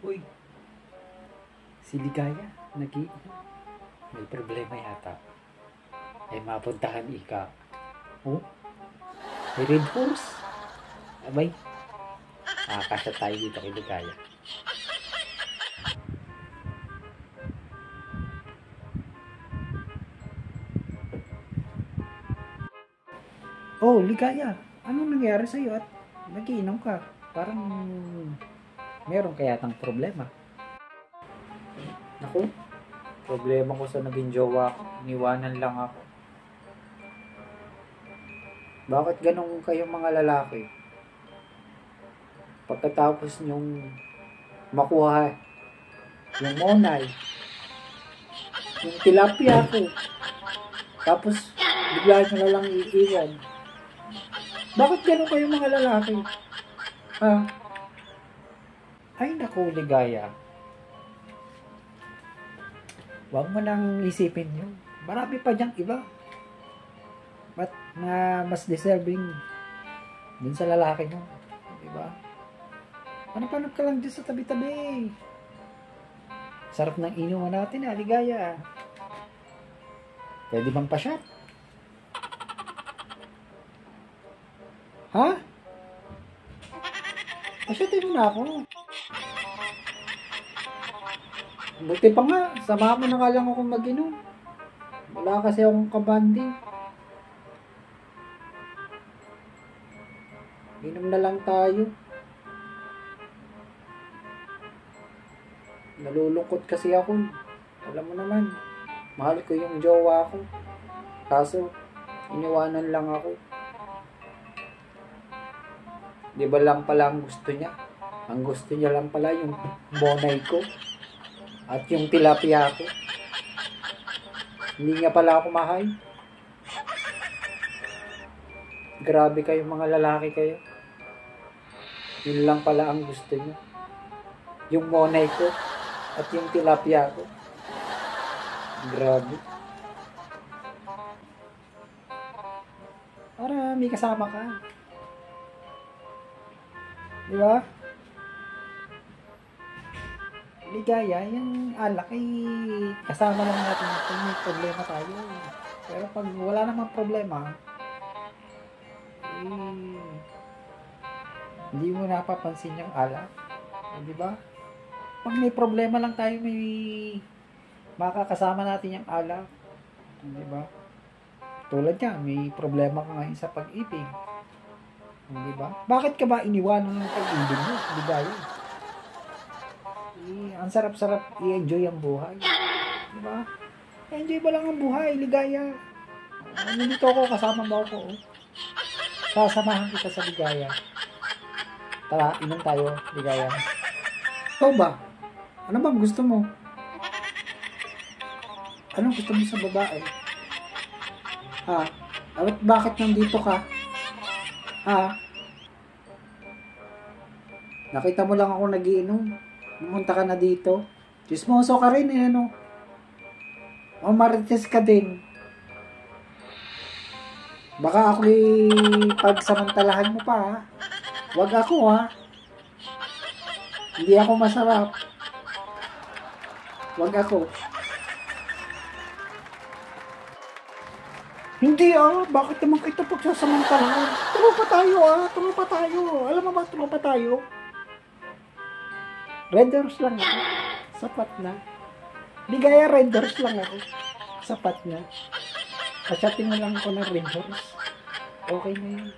Uy, si Ligaya, may problema yata. Ay mapuntahan ika. Oh, may red horse. Abay, kasya tayo dito kay Ligaya. Oh, Ligaya, anong nangyari sa'yo at nagiinom ka? Parang meron kaya tang problema. Naku, problema ko sa naging jowa ko. Iniwanan lang ako. Bakit ganun kayong mga lalaki? Pagkatapos nyong makuha yung monay, yung tilapia ko, tapos bigla nyo na lang iiwan. Bakit ganun kayong mga lalaki? Ha? Ay naku, Ligaya. Huwag mo nang isipin yun. Marami pa diyang iba. But na mas deserving dun sa lalaki mo. Diba? Panap-panap ka lang dyan sa tabi-tabi. Sarap ng inuman natin, Ligaya. Pwede bang pa-shot? Ha? Pa-shotin mo na ako. Buti pa nga, samahan mo na nga lang ako mag-inom. Wala kasi akong kabanding. Inom na lang tayo. Nalulungkot kasi ako. Alam mo naman, mahal ko yung jowa ko. Kaso, iniwanan lang ako. Di ba lang pala ang gusto niya? Ang gusto niya lang pala yung monay ko. At yung tilapia ko. Hindi niya pala ako mahal. Grabe kayo mga lalaki kayo. Yun lang pala ang gusto niya. Yung monay ko. At yung tilapia ko. Grabe. Para may kasama ka. Di ba? Ligaya, yung alak ay kasama lang natin kung may problema tayo. Pero pag wala namang problema, hindi mo napapansin yung alak. Di ba? Pag may problema lang tayo, may makakasama natin yung alak. Di ba? Tulad niya, may problema ka ngayon sa pag-ibig. Di ba? Bakit ka ba iniwanan ng pag-ibig mo? Ligaya. Ang sarap-sarap i-enjoy ang buhay. Diba? Enjoy ba lang ang buhay, Ligaya? Nandito ako, kasama mo ako. Sasamahan kita sa Ligaya. Tara, inom tayo, Ligaya. Ikaw ba? Ano bang gusto mo? Anong gusto mo sa babae? Ha? Bakit nandito ka? Ha? Nakita mo lang ako nagiinom. Pumunta ka na dito. Chismoso ka rin eh, ano? O marites ka din. Baka ako'y pagsamantalahan mo pa, ha? Wag ako, ha? Hindi ako masarap. Wag ako. Hindi, bakit naman kita pagsasamantalahan? Tropa tayo, tropa tayo. Alam mo ba, tropa tayo? Red Horse lang ako. Sapat na. Ligaya, Red Horse lang ako. Sapat na. Kasyatin mo lang ako ng Red Horse. Okay na yun.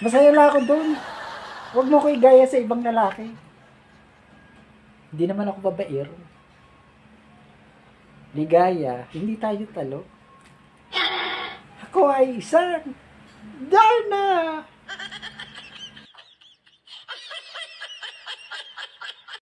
Masaya lang ako doon. Huwag mo ko igaya sa ibang lalaki. Hindi naman ako babair. Ligaya, hindi tayo talo. Ako ay isang Darna!